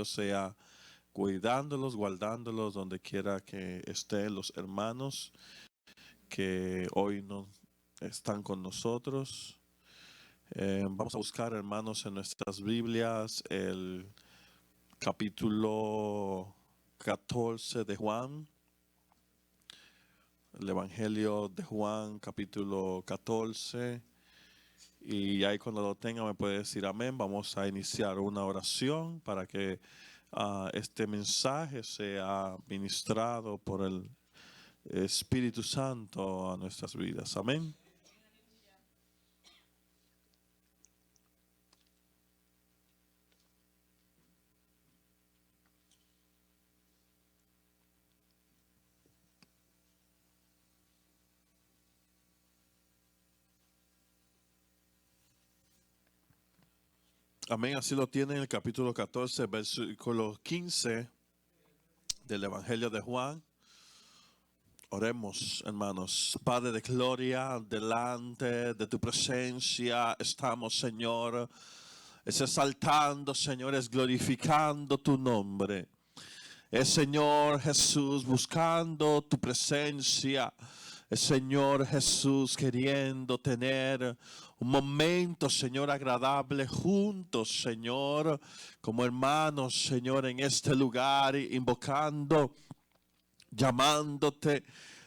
Dios sea cuidándolos, guardándolos donde quiera que estén los hermanos que hoy no están con nosotros. Vamos a buscar, hermanos, en nuestras Biblias el capítulo 14 de Juan. El Evangelio de Juan, capítulo 14. Y ahí cuando lo tenga me puede decir amén. Vamos a iniciar una oración para que este mensaje sea ministrado por el Espíritu Santo a nuestras vidas. Amén. Amén, así lo tiene en el capítulo 14, versículo 15 del Evangelio de Juan. Oremos, hermanos. Padre de gloria, delante de tu presencia estamos, Señor, es exaltando, Señor, es glorificando tu nombre. Es, Señor Jesús, buscando tu presencia. Es, Señor Jesús, queriendo tener un momento, Señor, agradable juntos, Señor, como hermanos, Señor, en este lugar, invocando, llamándote,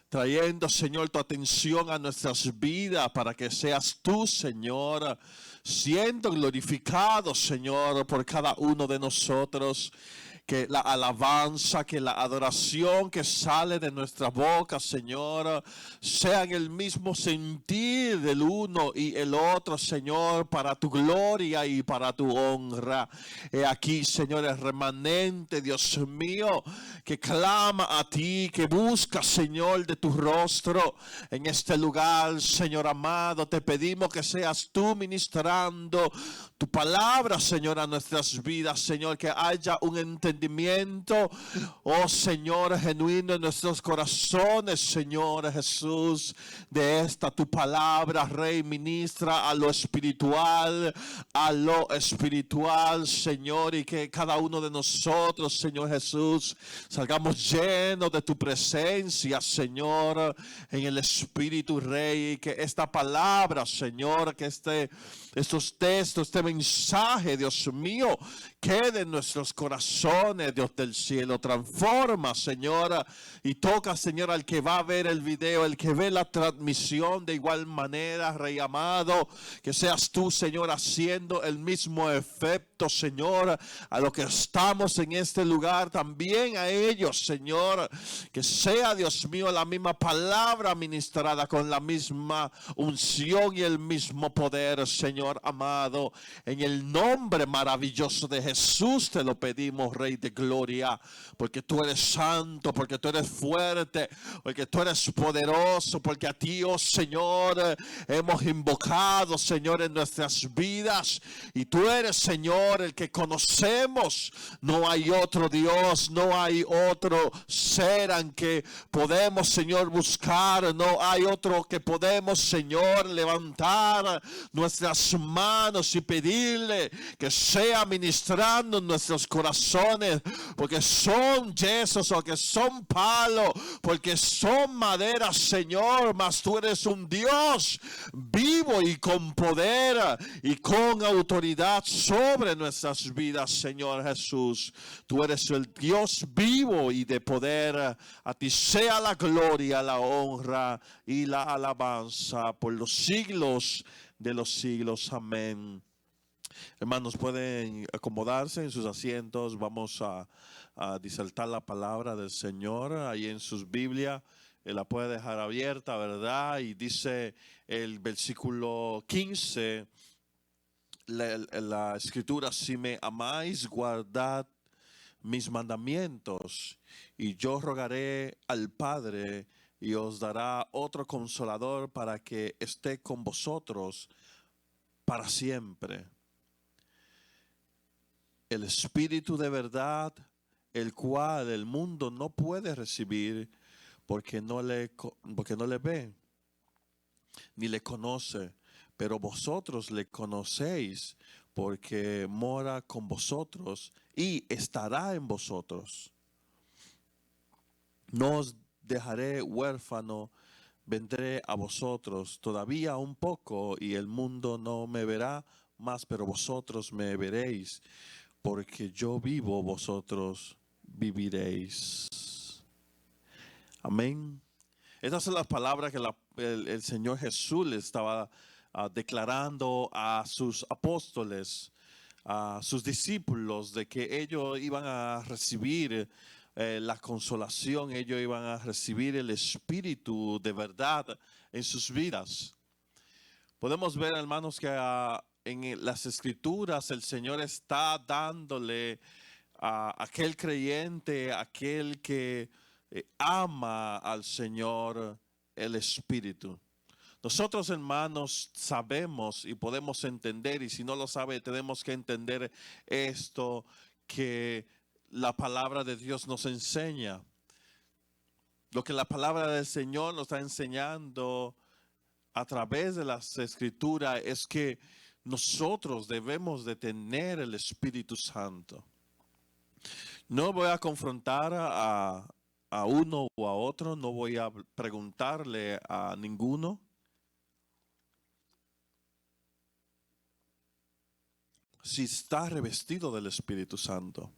trayendo, Señor, tu atención a nuestras vidas para que seas tú, Señor, siendo glorificado, Señor, por cada uno de nosotros. Que la alabanza, que la adoración que sale de nuestra boca, Señor, sea en el mismo sentir del uno y el otro, Señor, para tu gloria y para tu honra. He aquí, Señor, el remanente, Dios mío, que clama a ti, que busca, Señor, de tu rostro en este lugar, Señor amado. Te pedimos que seas tú ministrando tu palabra, Señor, a nuestras vidas, Señor, que haya un entendimiento, oh Señor, genuino en nuestros corazones, Señor Jesús, de esta tu palabra, Rey, ministra a lo espiritual, Señor, y que cada uno de nosotros, Señor Jesús, salgamos llenos de tu presencia, Señor, en el Espíritu, Rey, y que esta palabra, Señor, que estos textos, este mensaje, Dios mío, quede en nuestros corazones, Dios del cielo. Transforma, Señor, y toca, Señor, al que va a ver el video, el que ve la transmisión de igual manera, Rey amado, que seas tú, Señor, haciendo el mismo efecto, Señor, a lo que estamos en este lugar, también a ellos, Señor, que sea, Dios mío, la misma palabra ministrada con la misma unción y el mismo poder, Señor amado, en el nombre maravilloso de Jesús te lo pedimos, Rey de gloria, porque tú eres santo, porque tú eres fuerte, porque tú eres poderoso, porque a ti, oh Señor, hemos invocado, Señor, en nuestras vidas, y tú eres, Señor, el que conocemos. No hay otro Dios, no hay otro ser en que podemos, Señor, buscar, no hay otro que podemos, Señor, levantar nuestras manos y pedirle que sea ministrando en nuestros corazones, porque son yesos o que son palos, porque son maderas, Señor, mas tú eres un Dios vivo y con poder y con autoridad sobre nuestras vidas, Señor Jesús. Tú eres el Dios vivo y de poder. A ti sea la gloria, la honra y la alabanza por los siglos de los siglos. Amén. Hermanos, pueden acomodarse en sus asientos. Vamos a disertar la palabra del Señor ahí en sus Biblias. La puede dejar abierta, ¿verdad? Y dice el versículo 15, la escritura: si me amáis, guardad mis mandamientos, y yo rogaré al Padre, y os dará otro consolador para que esté con vosotros para siempre. El Espíritu de verdad, el cual el mundo no puede recibir porque no le ve ni le conoce, pero vosotros le conocéis porque mora con vosotros y estará en vosotros. No os dejaré huérfano, vendré a vosotros todavía un poco y el mundo no me verá más, pero vosotros me veréis, porque yo vivo, vosotros viviréis. Amén. Estas son las palabras que el Señor Jesús le estaba declarando a sus apóstoles, a sus discípulos, de que ellos iban a recibir la consolación, ellos iban a recibir el Espíritu de verdad en sus vidas. Podemos ver, hermanos, que en las Escrituras el Señor está dándole a aquel creyente, aquel que ama al Señor, el Espíritu. Nosotros, hermanos, sabemos y podemos entender, y si no lo sabe, tenemos que entender esto que la palabra de Dios nos enseña. Lo que la palabra del Señor nos está enseñando a través de las Escrituras es que nosotros debemos de tener el Espíritu Santo. No voy a confrontar a uno o a otro, no voy a preguntarle a ninguno si está revestido del Espíritu Santo.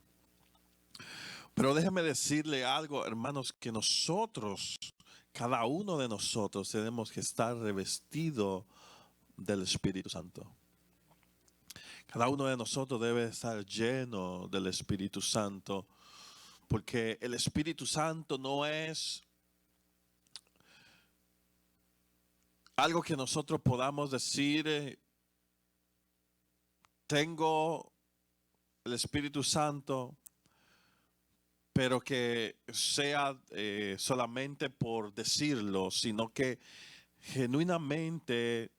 Pero déjeme decirle algo, hermanos, que nosotros, cada uno de nosotros, tenemos que estar revestido del Espíritu Santo. Cada uno de nosotros debe estar lleno del Espíritu Santo, porque el Espíritu Santo no es algo que nosotros podamos decir, tengo el Espíritu Santo, pero que sea solamente por decirlo, sino que genuinamente,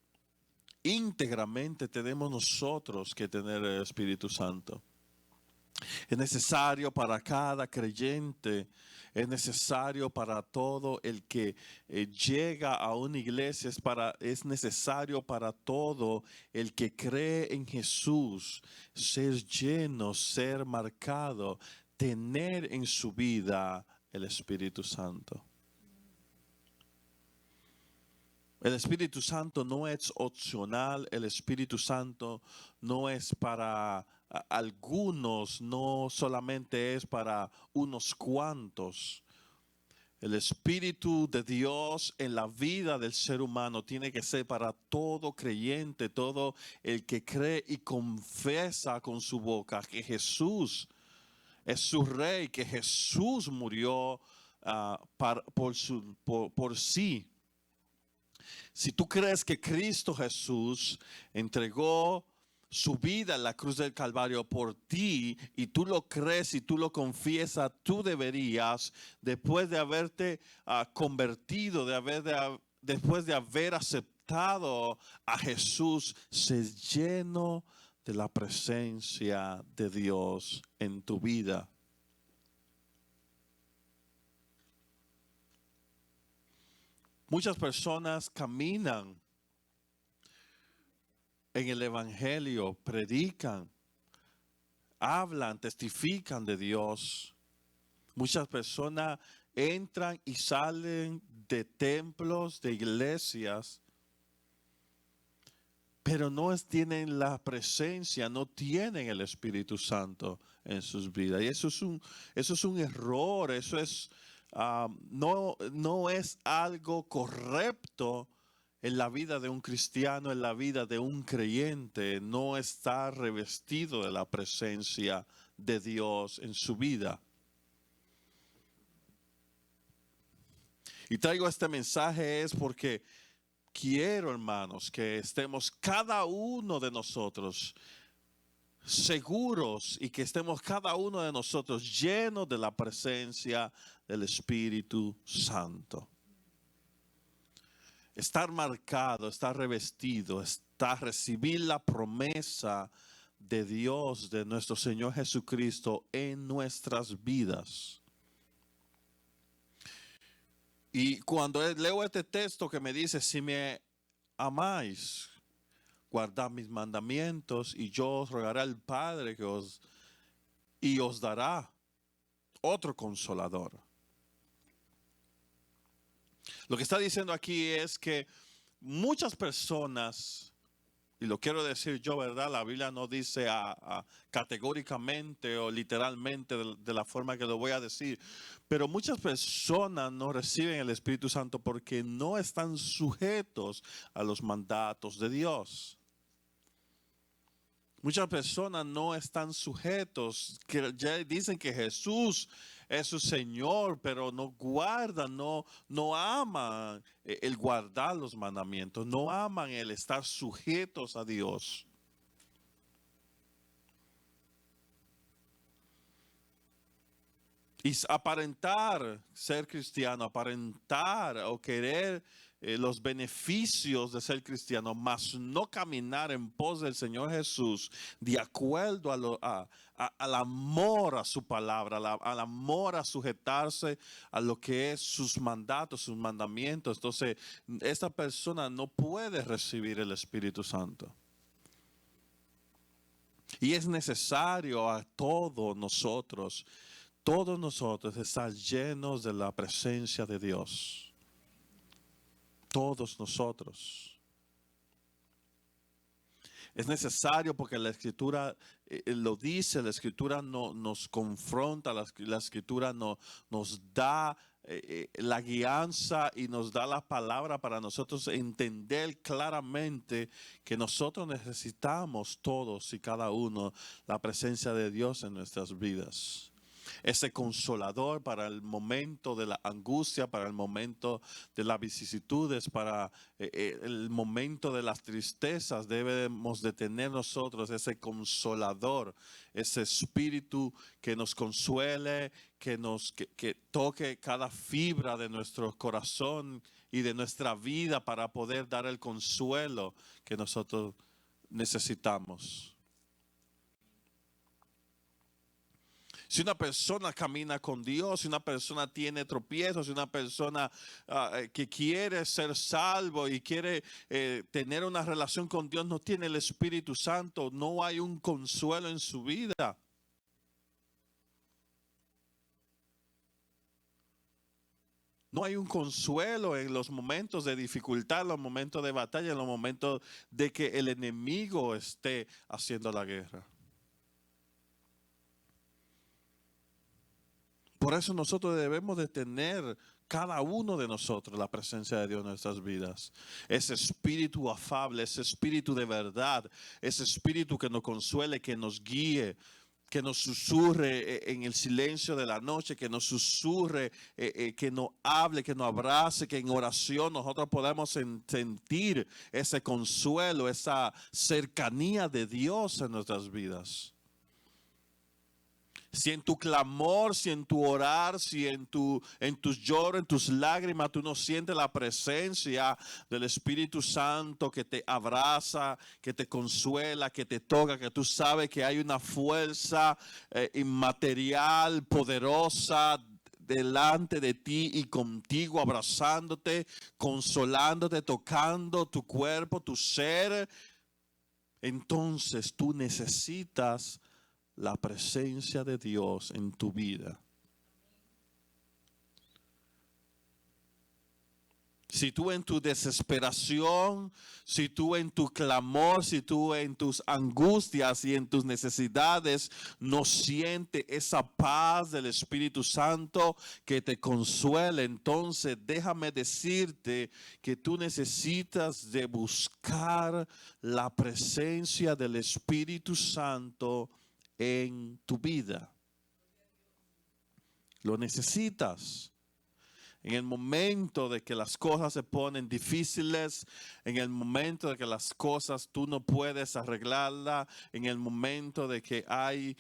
íntegramente tenemos nosotros que tener el Espíritu Santo. Es necesario para cada creyente, es necesario para todo el que llega a una iglesia, es necesario para todo el que cree en Jesús, ser lleno, ser marcado, tener en su vida el Espíritu Santo. El Espíritu Santo no es opcional, el Espíritu Santo no es para algunos, no solamente es para unos cuantos. El Espíritu de Dios en la vida del ser humano tiene que ser para todo creyente, todo el que cree y confiesa con su boca que Jesús es su Rey, que Jesús murió por sí. Si tú crees que Cristo Jesús entregó su vida en la cruz del Calvario por ti y tú lo crees y tú lo confiesas, tú deberías, después de haberte convertido, después de haber aceptado a Jesús, ser lleno de la presencia de Dios en tu vida. Muchas personas caminan en el Evangelio, predican, hablan, testifican de Dios. Muchas personas entran y salen de templos, de iglesias, pero no tienen la presencia, no tienen el Espíritu Santo en sus vidas. Y eso es un error, eso es... no es algo correcto en la vida de un cristiano, en la vida de un creyente, no estar revestido de la presencia de Dios en su vida. Y traigo este mensaje es porque quiero, hermanos, que estemos cada uno de nosotros seguros y que estemos cada uno de nosotros llenos de la presencia del Espíritu Santo. Estar marcado, estar revestido, recibir la promesa de Dios, de nuestro Señor Jesucristo en nuestras vidas. Y cuando leo este texto que me dice, si me amáis, guardad mis mandamientos y yo os rogaré al Padre que os y os dará otro consolador. Lo que está diciendo aquí es que muchas personas, y lo quiero decir yo, ¿verdad? La Biblia no dice categóricamente o literalmente de la forma que lo voy a decir, pero muchas personas no reciben el Espíritu Santo porque no están sujetos a los mandatos de Dios. Muchas personas no están sujetos, que ya dicen que Jesús es su Señor, pero no guardan, no aman el guardar los mandamientos, no aman el estar sujetos a Dios. Y aparentar ser cristiano, aparentar o querer los beneficios de ser cristiano, mas no caminar en pos del Señor Jesús de acuerdo al amor a su palabra, al amor a sujetarse a lo que es sus mandatos, sus mandamientos. Entonces, esta persona no puede recibir el Espíritu Santo. Y es necesario a todos nosotros estar llenos de la presencia de Dios. Todos nosotros. Es necesario porque la Escritura lo dice, la Escritura nos confronta, la Escritura nos da la guianza y nos da la palabra para nosotros entender claramente que nosotros necesitamos todos y cada uno la presencia de Dios en nuestras vidas. Ese consolador para el momento de la angustia, para el momento de las vicisitudes, para el momento de las tristezas. Debemos de tener nosotros ese consolador, ese espíritu que nos consuele, que toque cada fibra de nuestro corazón y de nuestra vida para poder dar el consuelo que nosotros necesitamos. Si una persona camina con Dios, si una persona tiene tropiezos, si una persona que quiere ser salvo y quiere tener una relación con Dios, no tiene el Espíritu Santo, no hay un consuelo en su vida. No hay un consuelo en los momentos de dificultad, en los momentos de batalla, en los momentos de que el enemigo esté haciendo la guerra. Por eso nosotros debemos de tener cada uno de nosotros la presencia de Dios en nuestras vidas. Ese espíritu afable, ese espíritu de verdad, ese espíritu que nos consuele, que nos guíe, que nos susurre en el silencio de la noche, que nos susurre, que nos hable, que nos abrace, que en oración nosotros podamos sentir ese consuelo, esa cercanía de Dios en nuestras vidas. Si en tu clamor, si en tu orar, si en tus lloros, en tus lágrimas, tú no sientes la presencia del Espíritu Santo que te abraza, que te consuela, que te toca, que tú sabes que hay una fuerza inmaterial, poderosa, delante de ti y contigo, abrazándote, consolándote, tocando tu cuerpo, tu ser, entonces tú necesitas la presencia de Dios en tu vida. Si tú en tu desesperación, si tú en tu clamor, si tú en tus angustias y en tus necesidades no sientes esa paz del Espíritu Santo que te consuela, entonces déjame decirte que tú necesitas de buscar la presencia del Espíritu Santo en tu vida. Lo necesitas. En el momento de que las cosas se ponen difíciles, en el momento de que las cosas tú no puedes arreglarlas, en el momento de que hay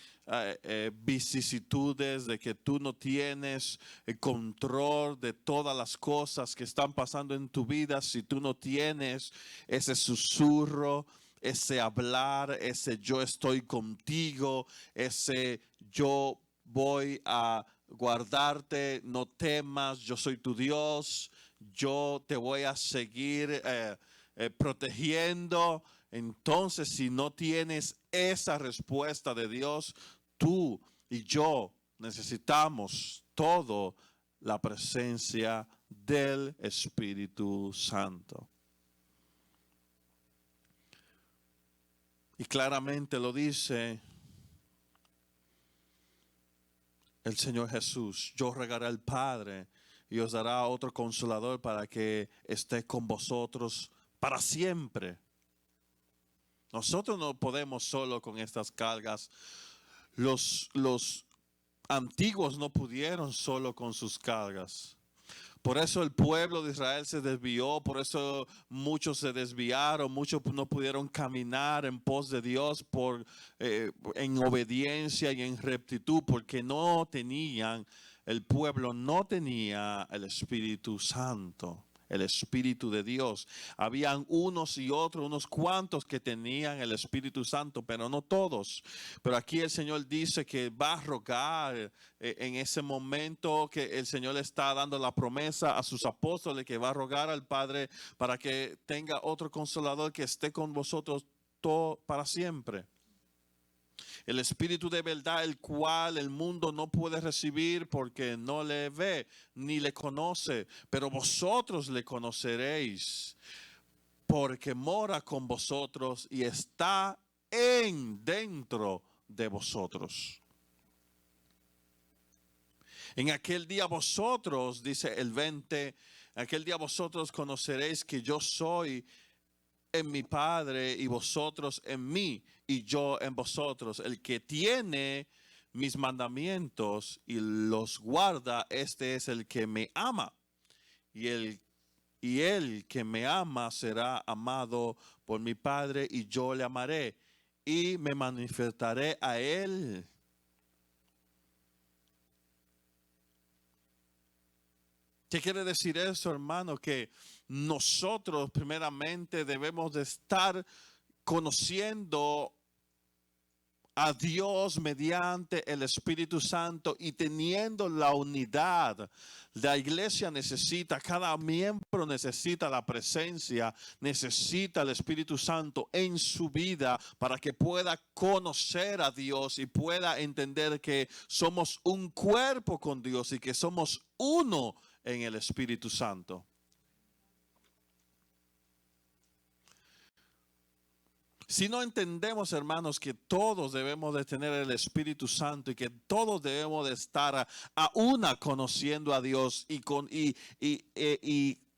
vicisitudes, de que tú no tienes el control de todas las cosas que están pasando en tu vida, si tú no tienes ese susurro, ese hablar, ese yo estoy contigo, ese yo voy a guardarte, no temas, yo soy tu Dios, yo te voy a seguir protegiendo. Entonces, si no tienes esa respuesta de Dios, tú y yo necesitamos todo la presencia del Espíritu Santo. Y claramente lo dice el Señor Jesús: yo rogaré al Padre y os dará otro consolador para que esté con vosotros para siempre. Nosotros no podemos solo con estas cargas. Los antiguos no pudieron solo con sus cargas. Por eso el pueblo de Israel se desvió, por eso muchos se desviaron, muchos no pudieron caminar en pos de Dios en obediencia y en rectitud, porque no tenían, el pueblo no tenía el Espíritu Santo, el Espíritu de Dios. Habían unos y otros, unos cuantos que tenían el Espíritu Santo, pero no todos. Pero aquí el Señor dice que va a rogar en ese momento, que el Señor le está dando la promesa a sus apóstoles, que va a rogar al Padre para que tenga otro consolador que esté con vosotros todo para siempre. El Espíritu de verdad, el cual el mundo no puede recibir porque no le ve ni le conoce, pero vosotros le conoceréis porque mora con vosotros y está dentro de vosotros. En aquel día vosotros, dice el 20, aquel día vosotros conoceréis que yo soy en mi Padre y vosotros en mí y yo en vosotros. El que tiene mis mandamientos y los guarda, este es el que me ama. Y el que me ama será amado por mi Padre y yo le amaré y me manifestaré a él. ¿Qué quiere decir eso, hermano? Que nosotros primeramente debemos de estar conociendo a Dios mediante el Espíritu Santo y teniendo la unidad. La iglesia necesita, cada miembro necesita la presencia, necesita el Espíritu Santo en su vida para que pueda conocer a Dios y pueda entender que somos un cuerpo con Dios y que somos uno en el Espíritu Santo. Si no entendemos, hermanos, que todos debemos de tener el Espíritu Santo y que todos debemos de estar a una conociendo a Dios y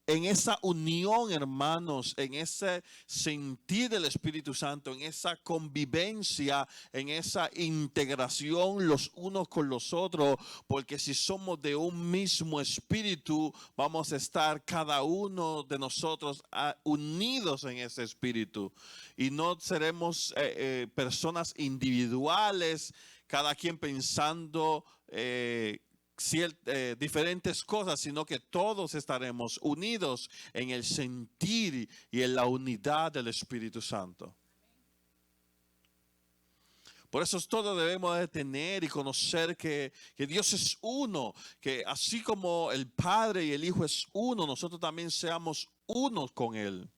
en esa unión, hermanos, en ese sentir del Espíritu Santo, en esa convivencia, en esa integración los unos con los otros, porque si somos de un mismo espíritu, vamos a estar cada uno de nosotros unidos en ese espíritu y no seremos personas individuales, cada quien pensando diferentes cosas, sino que todos estaremos unidos en el sentir y en la unidad del Espíritu Santo. Por eso todos debemos de tener y conocer que Dios es uno, que así como el Padre y el Hijo es uno, nosotros también seamos unos con Él.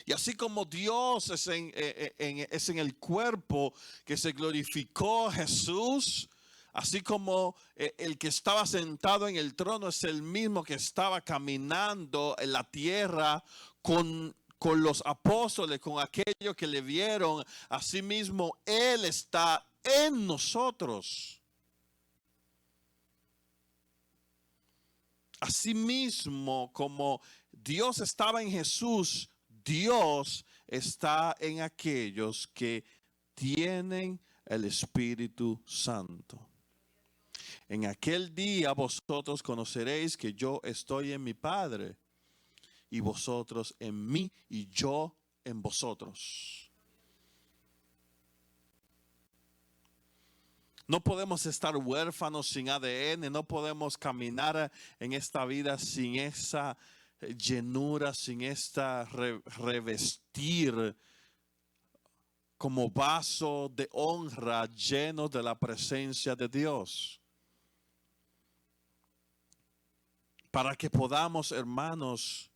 Y así como Dios es en el cuerpo que se glorificó Jesús, así como el que estaba sentado en el trono es el mismo que estaba caminando en la tierra con los apóstoles, con aquellos que le vieron, así mismo Él está en nosotros. Asimismo, como Dios estaba en Jesús, Dios está en aquellos que tienen el Espíritu Santo. En aquel día vosotros conoceréis que yo estoy en mi Padre y vosotros en mí y yo en vosotros. No podemos estar huérfanos sin ADN, no podemos caminar en esta vida sin esa llenura, sin esta revestir como vaso de honra lleno de la presencia de Dios. Para que podamos, hermanos,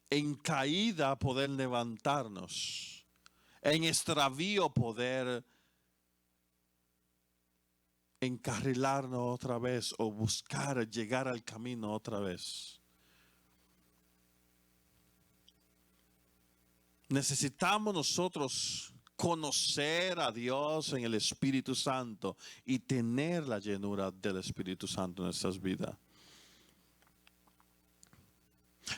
en caída poder levantarnos. en extravío poder encarrilarnos otra vez o buscar llegar al camino otra vez. Necesitamos nosotros conocer a Dios en el Espíritu Santo y tener la llenura del Espíritu Santo en nuestras vidas.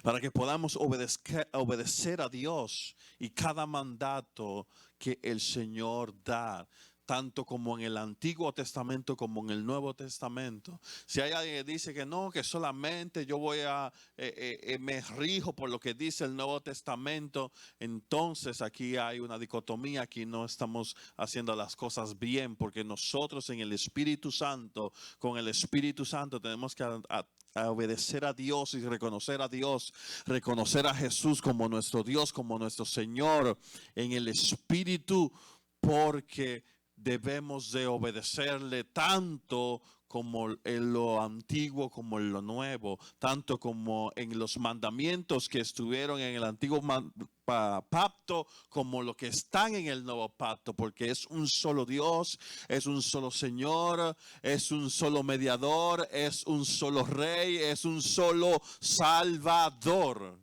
Para que podamos obedecer a Dios y cada mandato que el Señor da, tanto como en el Antiguo Testamento como en el Nuevo Testamento. Si hay alguien que dice que no, que solamente yo me rijo por lo que dice el Nuevo Testamento, entonces aquí hay una dicotomía, aquí no estamos haciendo las cosas bien, porque nosotros en el Espíritu Santo, con el Espíritu Santo tenemos que a obedecer a Dios y reconocer a Dios, reconocer a Jesús como nuestro Dios, como nuestro Señor en el Espíritu, porque debemos de obedecerle tanto como en lo antiguo como en lo nuevo, tanto como en los mandamientos que estuvieron en el antiguo pacto como lo que están en el nuevo pacto, porque es un solo Dios, es un solo Señor, es un solo mediador, es un solo Rey, es un solo Salvador.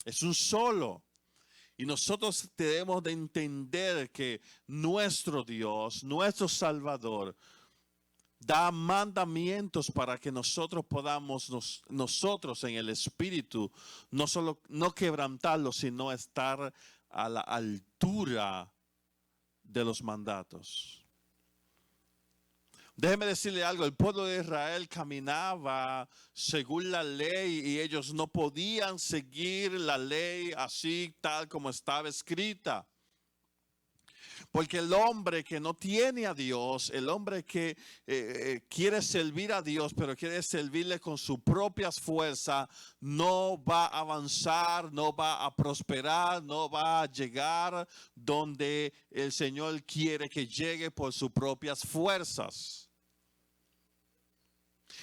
Es un solo. Y nosotros debemos de entender que nuestro Dios, nuestro Salvador, da mandamientos para que nosotros podamos, nosotros en el Espíritu, no quebrantarlos, sino estar a la altura de los mandatos. Déjeme decirle algo, el pueblo de Israel caminaba según la ley y ellos no podían seguir la ley así tal como estaba escrita. Porque el hombre que no tiene a Dios, el hombre que quiere servir a Dios, pero quiere servirle con sus propias fuerzas, no va a avanzar, no va a prosperar, no va a llegar donde el Señor quiere que llegue por sus propias fuerzas.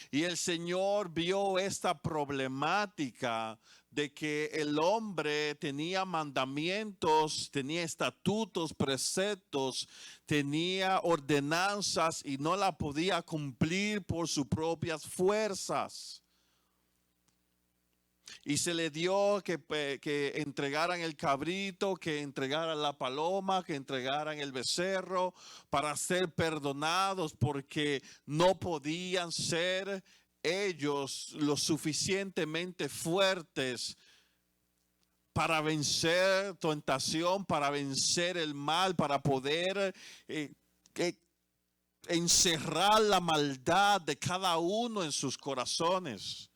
Y el Señor vio esta problemática de que el hombre tenía mandamientos, tenía estatutos, preceptos, tenía ordenanzas y no la podía cumplir por sus propias fuerzas. Y se le dio que entregaran el cabrito, que entregaran la paloma, que entregaran el becerro para ser perdonados, porque no podían ser ellos lo suficientemente fuertes para vencer tentación, para vencer el mal, para poder encerrar la maldad de cada uno en sus corazones.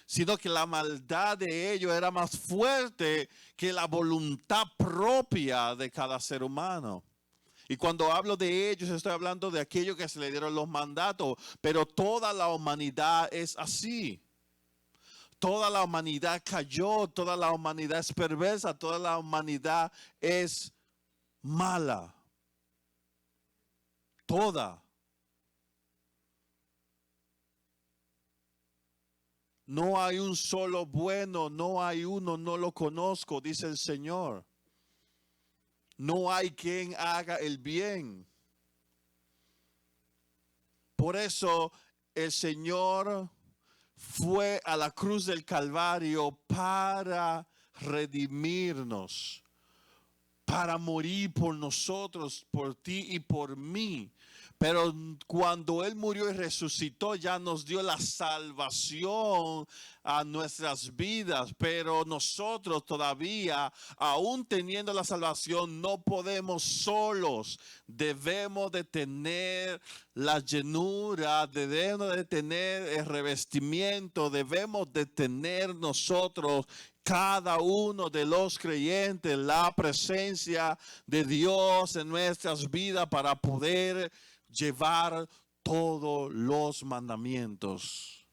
Sino que la maldad de ellos era más fuerte que la voluntad propia de cada ser humano. Y cuando hablo de ellos, estoy hablando de aquellos que se le dieron los mandatos, pero toda la humanidad es así. Toda la humanidad cayó, toda la humanidad es perversa, toda la humanidad es mala. Toda. No hay un solo bueno, no hay uno, no lo conozco, dice el Señor. No hay quien haga el bien. Por eso el Señor fue a la cruz del Calvario para redimirnos, para morir por nosotros, por ti y por mí. Pero cuando Él murió y resucitó, ya nos dio la salvación a nuestras vidas. Pero nosotros todavía, aún teniendo la salvación, no podemos solos. Debemos de tener la llenura, debemos de tener el revestimiento, debemos de tener nosotros, cada uno de los creyentes, la presencia de Dios en nuestras vidas para poder llevar todos los mandamientos,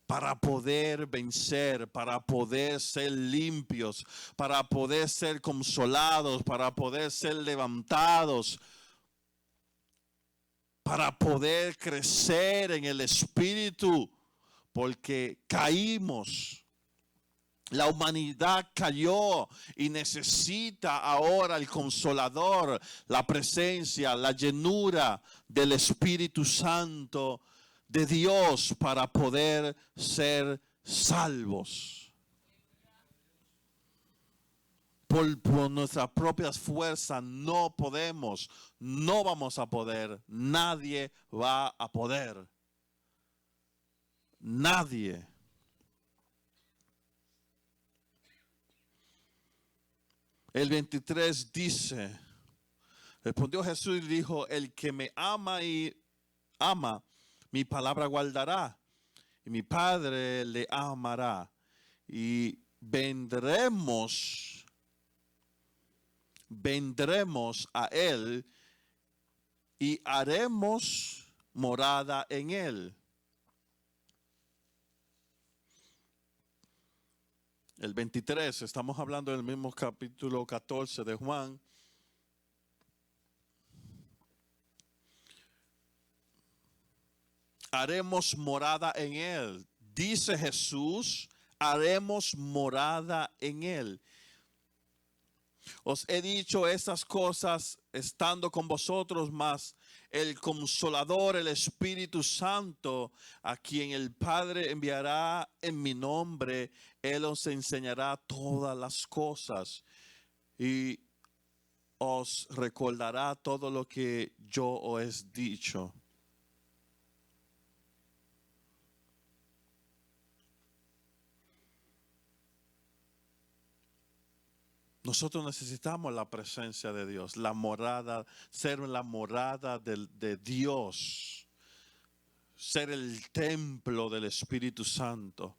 para poder vencer, para poder ser limpios, para poder ser consolados, para poder ser levantados, para poder crecer en el Espíritu, porque caímos. La humanidad cayó y necesita ahora el consolador, la presencia, la llenura del Espíritu Santo de Dios para poder ser salvos. Por nuestras propias fuerzas no podemos, no vamos a poder, nadie va a poder. Nadie. El 23 dice, respondió Jesús y dijo, el que me ama mi palabra guardará, y mi Padre le amará, y vendremos a él y haremos morada en él. El 23, estamos hablando del mismo capítulo 14 de Juan. Haremos morada en él. Dice Jesús, haremos morada en él. Os he dicho estas cosas estando con vosotros, mas el Consolador, el Espíritu Santo, a quien el Padre enviará en mi nombre, Él os enseñará todas las cosas y os recordará todo lo que yo os he dicho. Nosotros necesitamos la presencia de Dios, la morada, ser la morada de Dios, ser el templo del Espíritu Santo.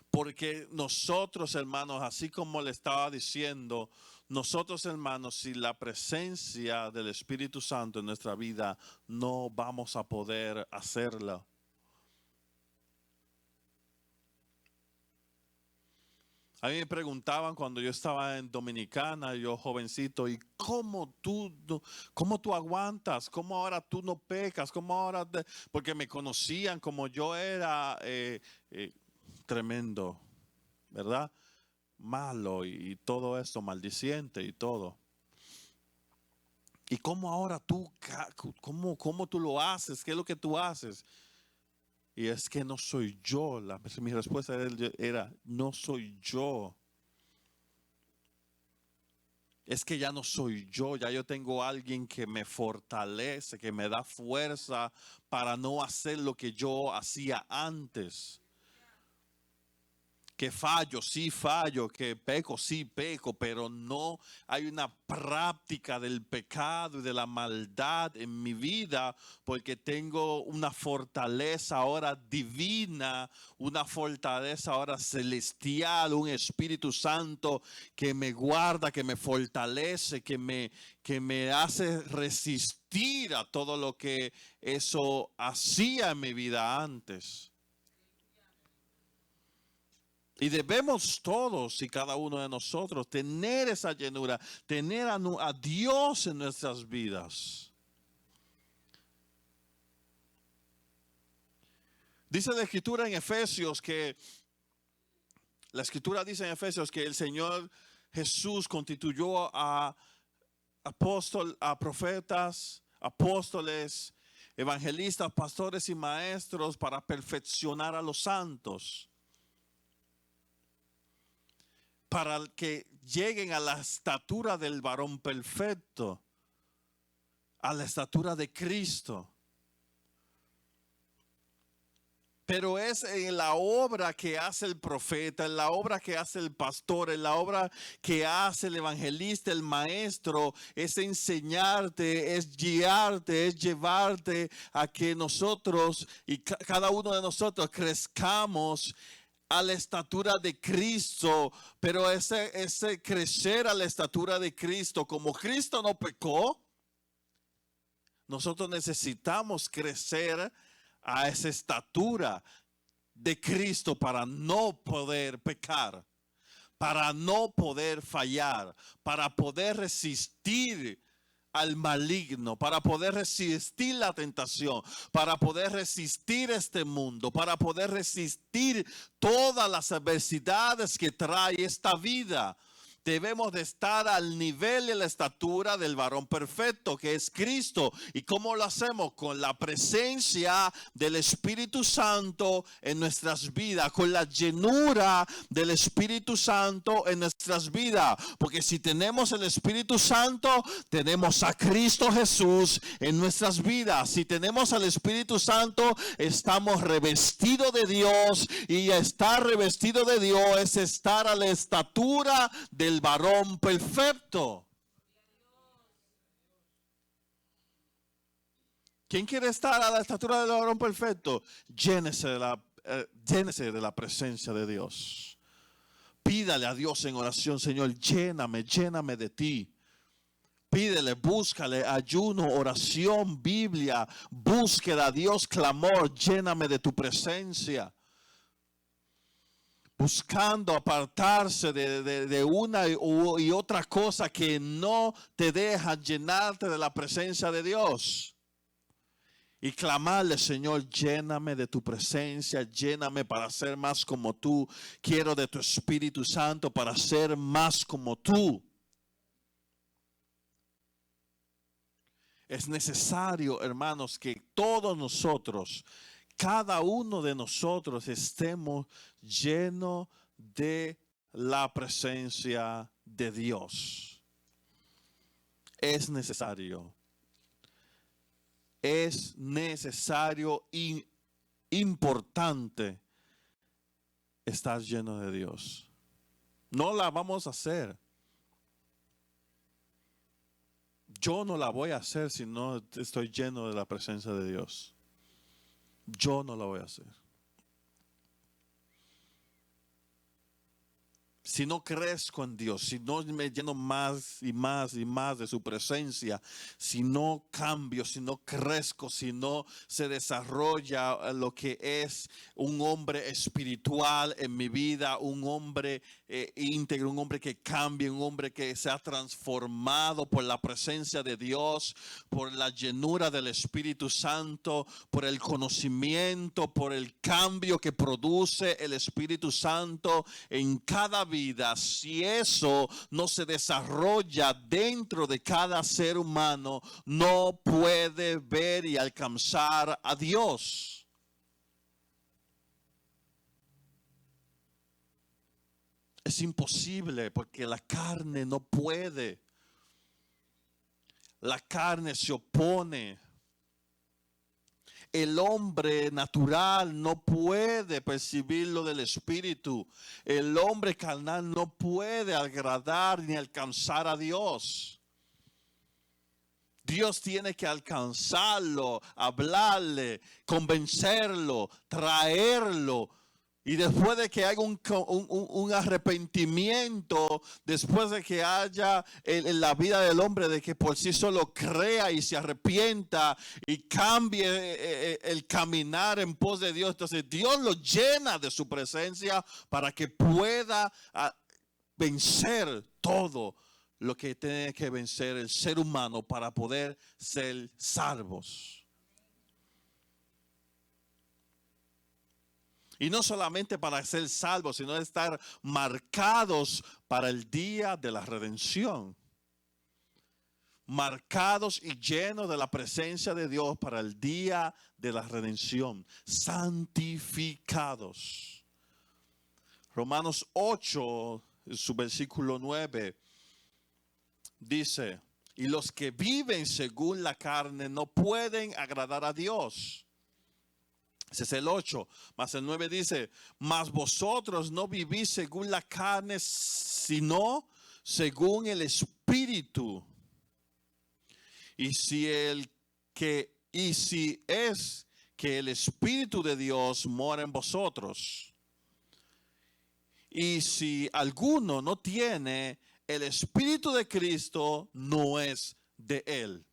Porque nosotros, hermanos, así como le estaba diciendo, nosotros, hermanos, sin la presencia del Espíritu Santo en nuestra vida, no vamos a poder hacerla. A mí me preguntaban cuando yo estaba en Dominicana, yo jovencito, ¿y cómo tú aguantas? ¿Cómo ahora tú no pecas? ¿Cómo ahora? Porque me conocían como yo era tremendo, ¿verdad? Malo y todo esto, maldiciente y todo. ¿Y cómo ahora cómo tú lo haces? ¿Qué es lo que tú haces? Y es que no soy yo. Mi respuesta era, no soy yo. Es que ya no soy yo, ya yo tengo a alguien que me fortalece, que me da fuerza para no hacer lo que yo hacía antes. Que fallo, sí fallo, que peco, sí peco, pero no hay una práctica del pecado y de la maldad en mi vida porque tengo una fortaleza ahora divina, una fortaleza ahora celestial, un Espíritu Santo que me guarda, que me fortalece, que me hace resistir a todo lo que eso hacía en mi vida antes. Y debemos todos y cada uno de nosotros tener esa llenura, tener a Dios en nuestras vidas. Dice la Escritura en Efesios que el Señor Jesús constituyó a profetas, apóstoles, evangelistas, pastores y maestros para perfeccionar a los santos. Para que lleguen a la estatura del varón perfecto, a la estatura de Cristo. Pero es en la obra que hace el profeta, en la obra que hace el pastor, en la obra que hace el evangelista, el maestro, es enseñarte, es guiarte, es llevarte a que nosotros y cada uno de nosotros crezcamos a la estatura de Cristo, pero ese crecer a la estatura de Cristo, como Cristo no pecó, nosotros necesitamos crecer a esa estatura de Cristo para no poder pecar, para no poder fallar, para poder resistir al maligno, para poder resistir la tentación, para poder resistir este mundo, para poder resistir todas las adversidades que trae esta vida. Debemos de estar al nivel y la estatura del varón perfecto, que es Cristo. ¿Y cómo lo hacemos? Con la presencia del Espíritu Santo en nuestras vidas, con la llenura del Espíritu Santo en nuestras vidas. Porque si tenemos el Espíritu Santo, tenemos a Cristo Jesús en nuestras vidas. Si tenemos al Espíritu Santo, estamos revestidos de Dios, y estar revestido de Dios es estar a la estatura del varón perfecto. ¿Quién quiere estar a la estatura del varón perfecto? Llénese de la presencia de Dios. Pídale a Dios en oración: Señor, lléname de ti. Pídele, búscale, ayuno, oración, Biblia, búsqueda a Dios, clamor: lléname de tu presencia. Buscando apartarse de una y otra cosa que no te deja llenarte de la presencia de Dios. Y clamarle: Señor, lléname de tu presencia, lléname para ser más como tú. Quiero de tu Espíritu Santo para ser más como tú. Es necesario, hermanos, que todos nosotros, cada uno de nosotros, estemos llenos de la presencia de Dios. Es necesario. Es necesario y importante estar lleno de Dios. No la vamos a hacer. Yo no la voy a hacer si no estoy lleno de la presencia de Dios. Yo no la voy a hacer. Si no crezco en Dios, si no me lleno más y más y más de su presencia, si no cambio, si no crezco, si no se desarrolla lo que es un hombre espiritual en mi vida, un hombre íntegro, un hombre que cambie, un hombre que se ha transformado por la presencia de Dios, por la llenura del Espíritu Santo, por el conocimiento, por el cambio que produce el Espíritu Santo en cada vida. Si eso no se desarrolla dentro de cada ser humano, no puede ver y alcanzar a Dios. Es imposible, porque la carne no puede. La carne se opone. El hombre natural no puede percibir lo del Espíritu. El hombre carnal no puede agradar ni alcanzar a Dios. Dios tiene que alcanzarlo, hablarle, convencerlo, traerlo. Y después de que haya un arrepentimiento, después de que haya en la vida del hombre, de que por sí solo crea y se arrepienta y cambie el caminar en pos de Dios, entonces Dios lo llena de su presencia para que pueda vencer todo lo que tiene que vencer el ser humano para poder ser salvos. Y no solamente para ser salvos, sino estar marcados para el día de la redención. Marcados y llenos de la presencia de Dios para el día de la redención. Santificados. Romanos 8, su versículo 9, dice: y los que viven según la carne no pueden agradar a Dios. Ese es el 8, más el 9 dice: mas vosotros no vivís según la carne, sino según el Espíritu. Y si es que el Espíritu de Dios mora en vosotros. Y si alguno no tiene el Espíritu de Cristo, no es de él.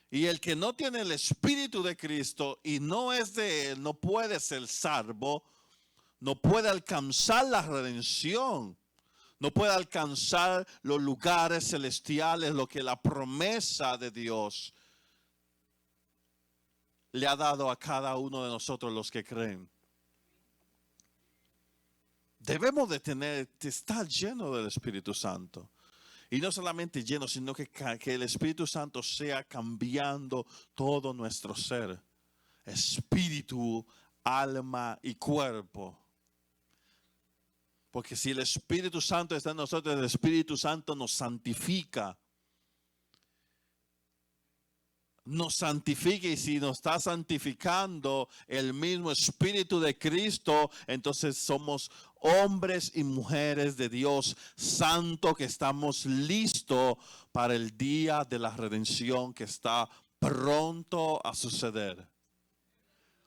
Y el que no tiene el Espíritu de Cristo y no es de él, no puede ser salvo, no puede alcanzar la redención, no puede alcanzar los lugares celestiales, lo que la promesa de Dios le ha dado a cada uno de nosotros los que creen. Debemos de estar llenos del Espíritu Santo. Y no solamente lleno, sino que el Espíritu Santo sea cambiando todo nuestro ser. Espíritu, alma y cuerpo. Porque si el Espíritu Santo está en nosotros, el Espíritu Santo nos santifica. Nos santifica, y si nos está santificando el mismo Espíritu de Cristo, entonces somos hombres y mujeres de Dios santo, que estamos listos para el día de la redención que está pronto a suceder.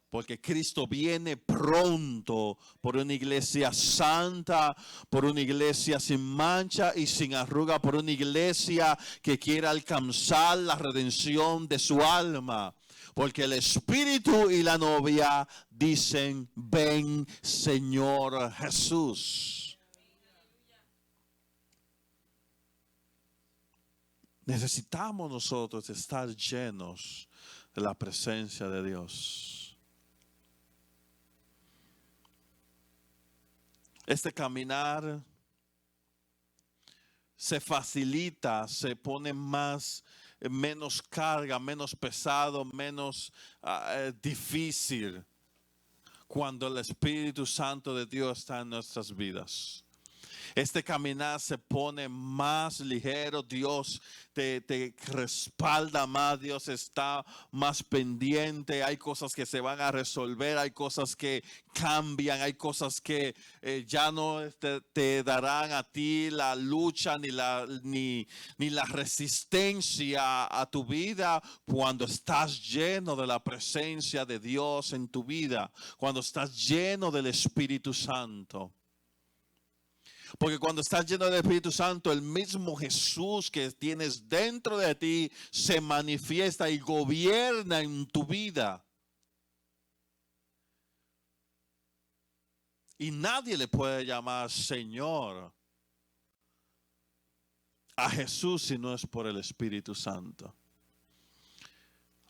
Porque Cristo viene pronto por una iglesia santa, por una iglesia sin mancha y sin arruga, por una iglesia que quiere alcanzar la redención de su alma. Porque el Espíritu y la novia dicen: ven, Señor Jesús. Necesitamos nosotros estar llenos de la presencia de Dios. Este caminar se facilita, se pone menos carga, menos pesado, menos difícil cuando el Espíritu Santo de Dios está en nuestras vidas. Este caminar se pone más ligero, Dios te respalda más, Dios está más pendiente, hay cosas que se van a resolver, hay cosas que cambian, hay cosas que ya no te darán a ti la lucha ni la resistencia a tu vida cuando estás lleno de la presencia de Dios en tu vida, cuando estás lleno del Espíritu Santo. Porque cuando estás lleno del Espíritu Santo, el mismo Jesús que tienes dentro de ti se manifiesta y gobierna en tu vida. Y nadie le puede llamar Señor a Jesús si no es por el Espíritu Santo.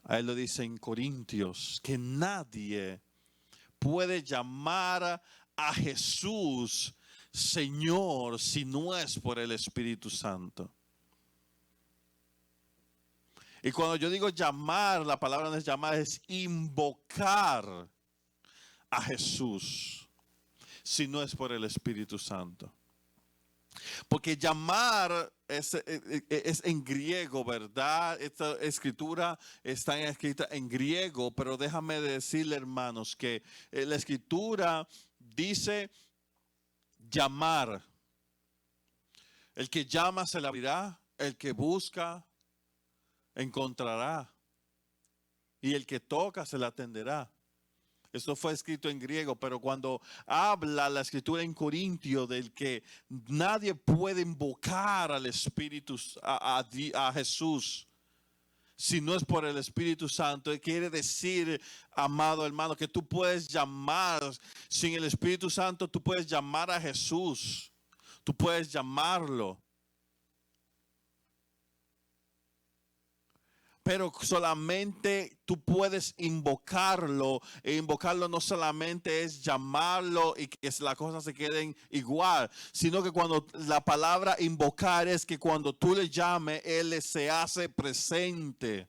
A él lo dice en Corintios, que nadie puede llamar a Jesús Señor si no es por el Espíritu Santo. Y cuando yo digo llamar, la palabra no es llamar, es invocar a Jesús si no es por el Espíritu Santo. Porque llamar es en griego, ¿verdad? Esta escritura está escrita en griego, pero déjame decirle, hermanos, que la escritura dice llamar. El que llama se le abrirá, el que busca encontrará, y el que toca se le atenderá. Esto fue escrito en griego, pero cuando habla la escritura en Corintio del que nadie puede invocar al Espíritu, a Jesús, si no es por el Espíritu Santo, quiere decir, amado hermano, que tú puedes llamar, sin el Espíritu Santo, tú puedes llamar a Jesús, tú puedes llamarlo. Pero solamente tú puedes invocarlo. E invocarlo no solamente es llamarlo y que las cosas se queden igual, sino que cuando la palabra invocar es que cuando tú le llames, Él se hace presente.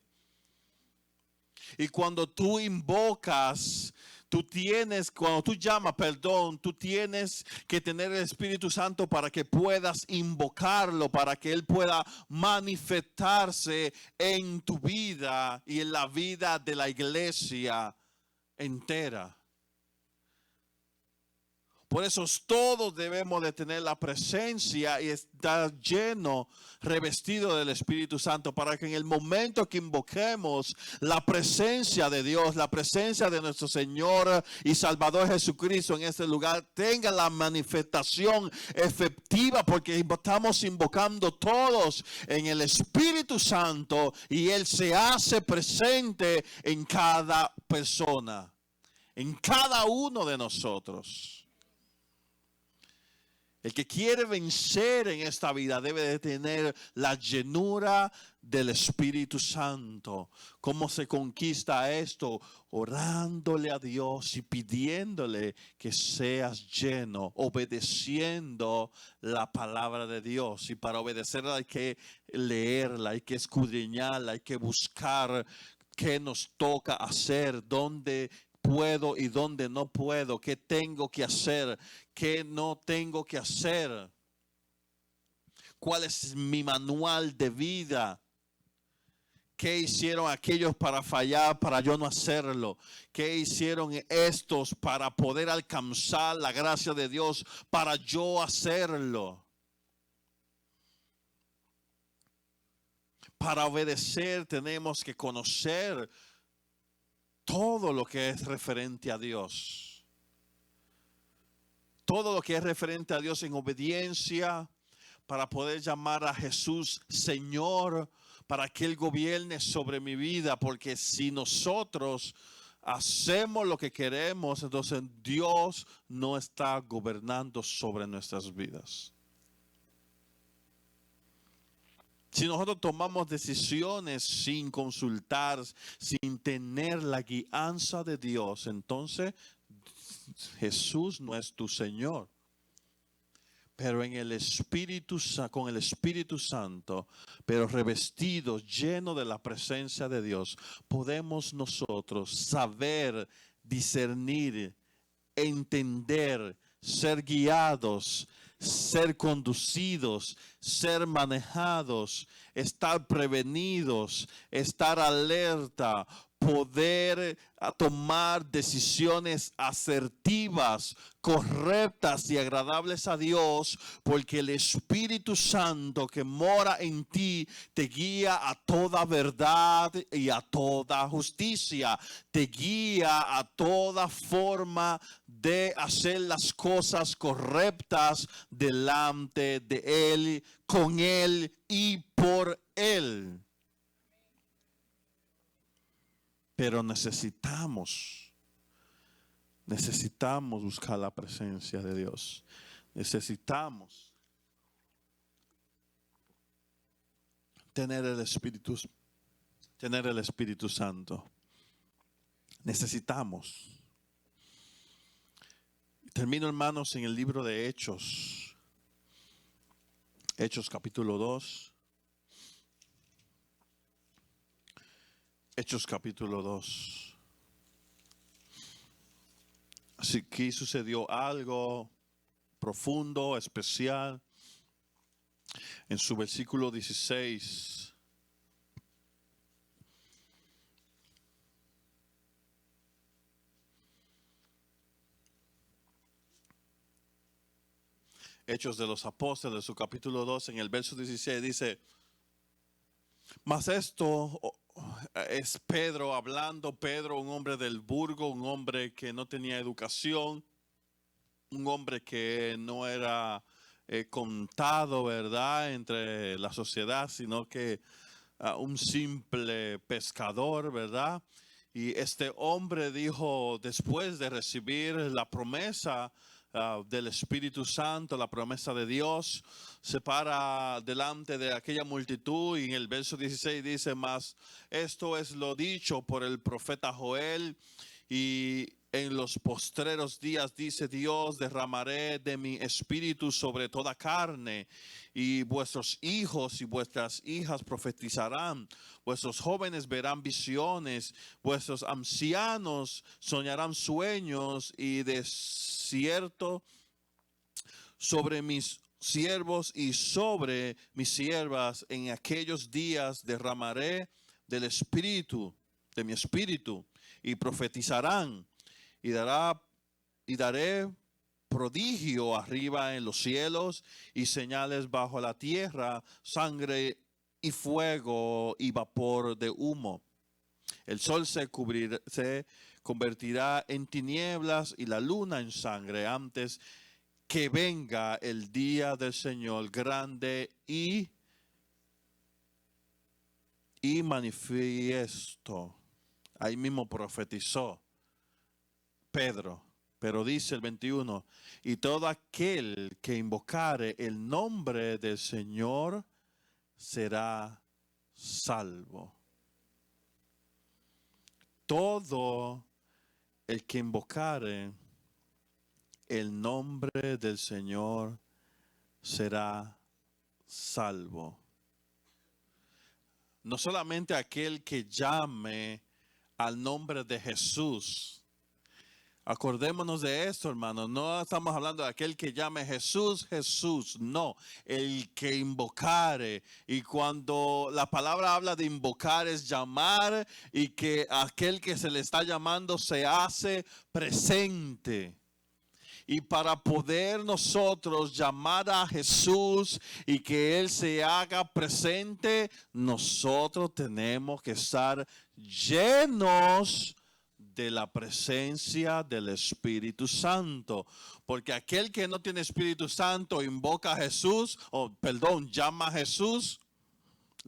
Y cuando tú invocas, cuando tú llamas, tú tienes que tener el Espíritu Santo para que puedas invocarlo, para que Él pueda manifestarse en tu vida y en la vida de la iglesia entera. Por eso todos debemos de tener la presencia y estar lleno, revestido del Espíritu Santo, para que en el momento que invoquemos la presencia de Dios, la presencia de nuestro Señor y Salvador Jesucristo en este lugar, tenga la manifestación efectiva, porque estamos invocando todos en el Espíritu Santo y Él se hace presente en cada persona, en cada uno de nosotros. El que quiere vencer en esta vida debe de tener la llenura del Espíritu Santo. ¿Cómo se conquista esto? Orándole a Dios y pidiéndole que seas lleno, obedeciendo la palabra de Dios. Y para obedecerla hay que leerla, hay que escudriñarla, hay que buscar qué nos toca hacer, dónde puedo y dónde no puedo, qué tengo que hacer, qué no tengo que hacer, cuál es mi manual de vida, qué hicieron aquellos para fallar, para yo no hacerlo, qué hicieron estos para poder alcanzar la gracia de Dios, para yo hacerlo. Para obedecer tenemos que conocer todo lo que es referente a Dios. Todo lo que es referente a Dios en obediencia, para poder llamar a Jesús Señor, para que Él gobierne sobre mi vida. Porque si nosotros hacemos lo que queremos, entonces Dios no está gobernando sobre nuestras vidas. Si nosotros tomamos decisiones sin consultar, sin tener la guianza de Dios, entonces Jesús no es tu Señor. Pero en el Espíritu, con el Espíritu Santo, pero revestidos, llenos de la presencia de Dios, podemos nosotros saber, discernir, entender, ser guiados, ser conducidos, ser manejados, estar prevenidos, estar alerta, poder tomar decisiones asertivas, correctas y agradables a Dios, porque el Espíritu Santo que mora en ti te guía a toda verdad y a toda justicia, te guía a toda forma de hacer las cosas correctas delante de Él, con Él y por Él. Pero necesitamos buscar la presencia de Dios. Necesitamos tener el Espíritu Santo. Necesitamos. Termino, hermanos, en el libro de Hechos. Hechos capítulo 2. Hechos capítulo 2. Así que sucedió algo profundo, especial. En su versículo 16. Hechos de los Apóstoles, su capítulo 2, en el verso 16 dice: mas esto es Pedro hablando, Pedro, un hombre del burgo, un hombre que no tenía educación, un hombre que no era contado, ¿verdad?, entre la sociedad, sino que un simple pescador, ¿verdad? Y este hombre dijo, después de recibir la promesa del Espíritu Santo, la promesa de Dios, se para delante de aquella multitud y en el verso 16 dice: mas esto es lo dicho por el profeta Joel, y en los postreros días, dice Dios, derramaré de mi espíritu sobre toda carne, y vuestros hijos y vuestras hijas profetizarán, vuestros jóvenes verán visiones, vuestros ancianos soñarán sueños, y de cierto sobre mis siervos y sobre mis siervas en aquellos días derramaré del espíritu, de mi espíritu, y profetizarán, y daré prodigio arriba en los cielos y señales bajo la tierra, sangre y fuego y vapor de humo. El sol se convertirá en tinieblas y la luna en sangre antes que venga el día del Señor grande y manifiesto. Ahí mismo profetizó Pedro. Pero dice el 21, y todo aquel que invocare el nombre del Señor será salvo. Todo el que invocare el nombre del Señor será salvo. No solamente aquel que llame al nombre de Jesús. Acordémonos de esto, hermano. No estamos hablando de aquel que llame Jesús, Jesús. No, el que invocare. Y cuando la palabra habla de invocar es llamar y que aquel que se le está llamando se hace presente. Y para poder nosotros llamar a Jesús y que Él se haga presente, nosotros tenemos que estar llenos de la presencia del Espíritu Santo. Porque aquel que no tiene Espíritu Santo invoca a Jesús, llama a Jesús,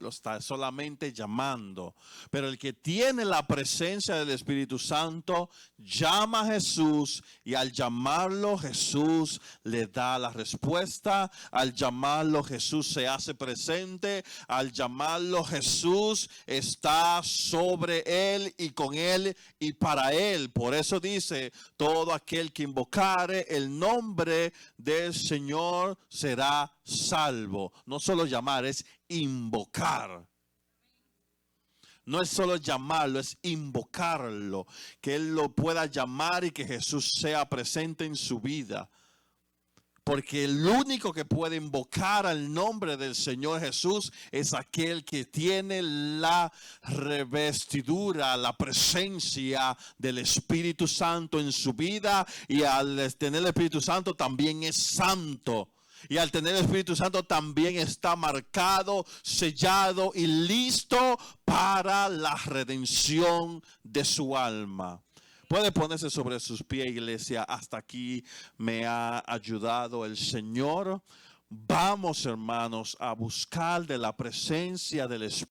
lo está solamente llamando. Pero el que tiene la presencia del Espíritu Santo llama a Jesús, y al llamarlo Jesús le da la respuesta. Al llamarlo Jesús se hace presente. Al llamarlo Jesús está sobre él y con él y para él. Por eso dice, todo aquel que invocare el nombre del Señor será salvo. No solo llamar, es invocar. No es solo llamarlo, es invocarlo. Que Él lo pueda llamar y que Jesús sea presente en su vida. Porque el único que puede invocar al nombre del Señor Jesús es aquel que tiene la revestidura, la presencia del Espíritu Santo en su vida. Y al tener el Espíritu Santo también es santo. Y al tener el Espíritu Santo también está marcado, sellado y listo para la redención de su alma. Puede ponerse sobre sus pies, iglesia. Hasta aquí me ha ayudado el Señor. Vamos, hermanos, a buscar de la presencia del Espíritu.